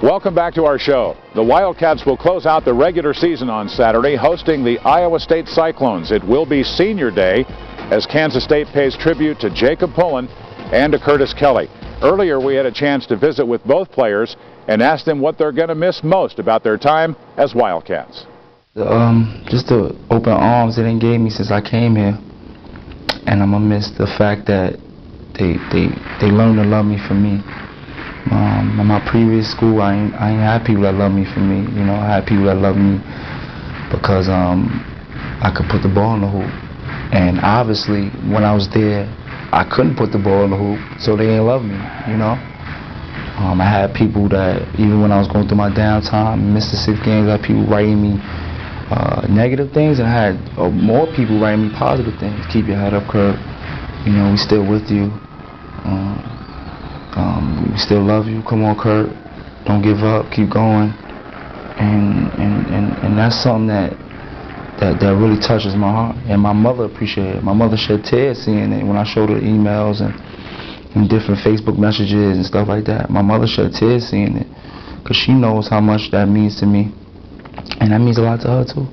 Welcome back to our show. The Wildcats will close out the regular season on Saturday, hosting the Iowa State Cyclones. It will be Senior Day as Kansas State pays tribute to Jacob Pullen and to Curtis Kelly. Earlier, we had a chance to visit with both players and ask them what they're going to miss most about their time as Wildcats. Just the open arms that they gave me since I came here, and I'm gonna miss the fact that they learned to love me for me. In my previous school, I ain't had people that love me for me. You know, I had people that love me because I could put the ball in the hoop. And obviously, when I was there, I couldn't put the ball in the hoop, so they didn't love me. You know, I had people that even when I was going through my downtime, missed the 6 games, I had people writing me negative things, and I had more people writing me positive things. Keep your head up, Kurt. You know, we still with you. We still love you. Come on, Kurt. Don't give up. Keep going. And that's something that really touches my heart. And my mother appreciated it. My mother shed tears seeing it when I showed her emails and different Facebook messages and stuff like that. My mother shed tears seeing it because she knows how much that means to me. And that means a lot to her, too.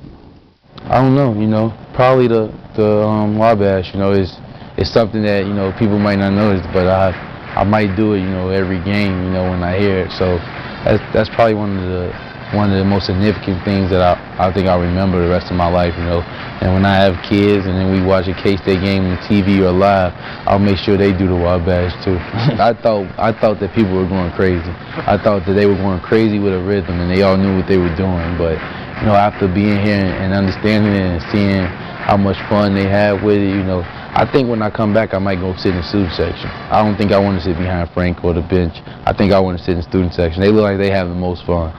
I don't know, you know. Probably the Wabash, you know, is something that, you know, people might not notice, but I might do it, you know, every game, you know, when I hear it. So that's probably one of the most significant things that I think I'll remember the rest of my life, you know. And when I have kids and then we watch a K-State game on TV or live, I'll make sure they do the Wabash too. I thought that people were going crazy. I thought that they were going crazy with a rhythm and they all knew what they were doing. But, you know, after being here and understanding it and seeing how much fun they had with it, you know, I think when I come back, I might go sit in the student section. I don't think I want to sit behind Frank or the bench. I think I want to sit in the student section. They look like they have the most fun.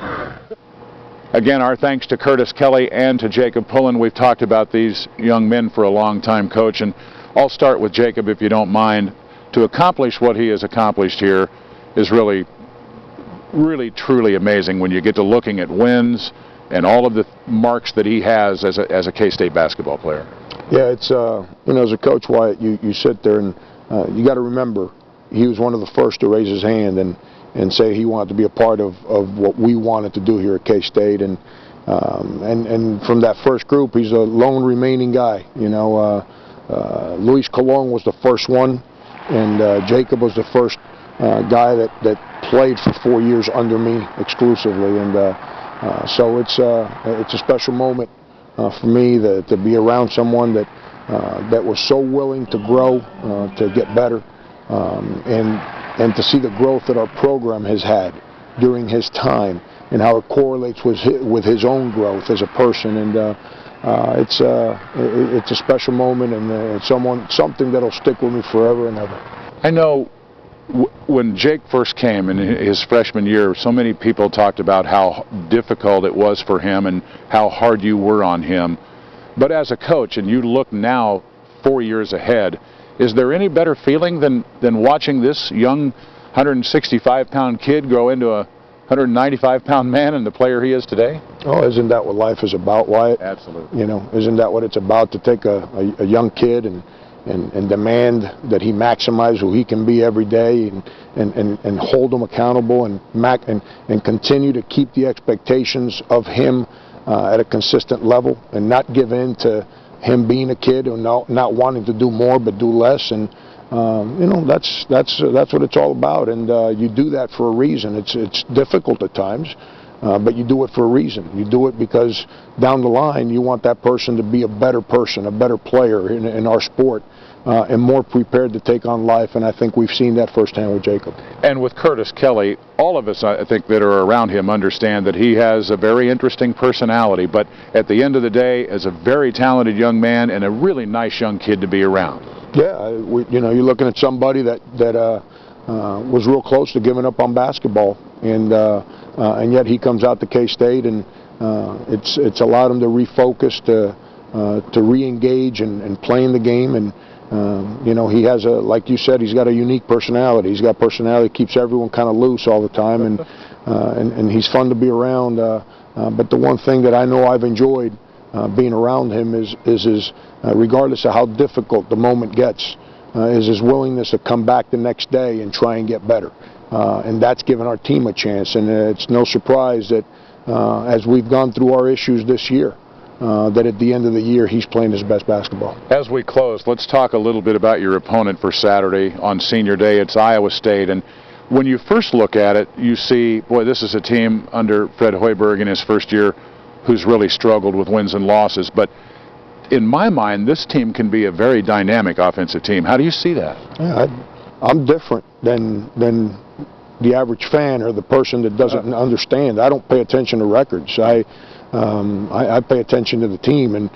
Again, our thanks to Curtis Kelly and to Jacob Pullen. We've talked about these young men for a long time, Coach, and I'll start with Jacob, if you don't mind. To accomplish what he has accomplished here is really, truly amazing when you get to looking at wins and all of the marks that he has as a K-State basketball player. Yeah, it's, you know, as a coach, Wyatt, you sit there and you got to remember he was one of the first to raise his hand and say he wanted to be a part of what we wanted to do here at K-State. And from that first group, he's a lone remaining guy. You know, Luis Colon was the first one, and Jacob was the first guy that played for 4 years under me exclusively. And so it's a special moment for me to be around someone that was so willing to grow, to get better, and to see the growth that our program has had during his time and how it correlates with his own growth as a person. And it's a special moment, and it's something that'll stick with me forever and ever. I know when Jake first came in his freshman year, so many people talked about how difficult it was for him and how hard you were on him. But as a coach, and you look now 4 years ahead, is there any better feeling than watching this young 165-pound kid grow into a 195-pound man and the player he is today? Oh, isn't that what life is about, Wyatt? Absolutely. You know, isn't that what it's about, to take a young kid and demand that he maximize who he can be every day and hold him accountable and continue to keep the expectations of him at a consistent level and not give in to him being a kid and not wanting to do more but do less. And you know, that's what it's all about. And you do that for a reason. It's difficult at times, but you do it for a reason. You do it because down the line you want that person to be a better person, a better player in our sport, and more prepared to take on life. And I think we've seen that firsthand with Jacob. And with Curtis Kelly, all of us, I think, that are around him understand that he has a very interesting personality, but at the end of the day, is a very talented young man and a really nice young kid to be around. Yeah, you know, you're looking at somebody that was real close to giving up on basketball, and yet he comes out to K-State, and it's allowed him to refocus, to re-engage and playing the game. And you know, he has like you said, he's got a unique personality. He's got personality that keeps everyone kind of loose all the time, and he's fun to be around. But the one thing that I know I've enjoyed being around him is his, regardless of how difficult the moment gets, is his willingness to come back the next day and try and get better. and that's given our team a chance. And it's no surprise that as we've gone through our issues this year, that at the end of the year he's playing his best basketball. As we close, let's talk a little bit about your opponent for Saturday on Senior Day. It's Iowa State, and when you first look at it, you see, boy, this is a team under Fred Hoiberg in his first year who's really struggled with wins and losses. But in my mind, this team can be a very dynamic offensive team. How do you see that? Yeah, I'm different than the average fan or the person that doesn't understand. I don't pay attention to records. I pay attention to the team, and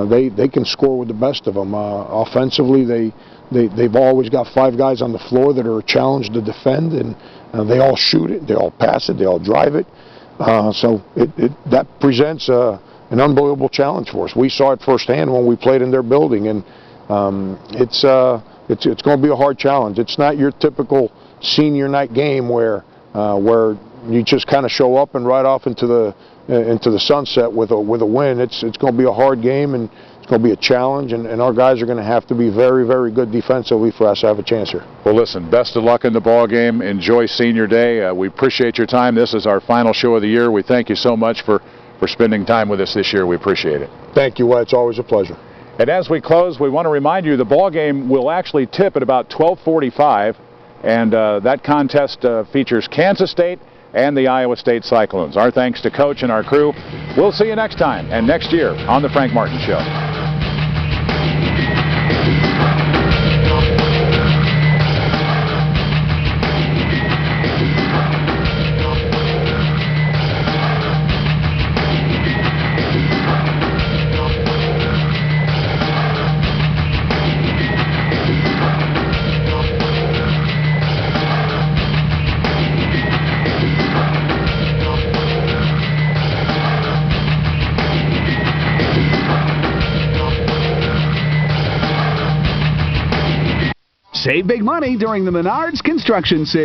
they can score with the best of them. Offensively, they've always got 5 guys on the floor that are a challenge to defend, and they all shoot it, they all pass it, they all drive it. So that presents an unbelievable challenge for us. We saw it firsthand when we played in their building, and it's going to be a hard challenge. It's not your typical senior night game where you just kind of show up and ride off into the sunset with a win. It's going to be a hard game, and it's going to be a challenge, and our guys are going to have to be very, very good defensively for us to have a chance here. Well, listen, best of luck in the ball game. Enjoy Senior Day. We appreciate your time. This is our final show of the year. We thank you so much for spending time with us this year. We appreciate it. Thank you, Wes. It's always a pleasure. And as we close, we want to remind you the ball game will actually tip at about 12:45, and that contest features Kansas State and the Iowa State Cyclones. Our thanks to Coach and our crew. We'll see you next time and next year on The Frank Martin Show. Save big money during the Menards construction sale.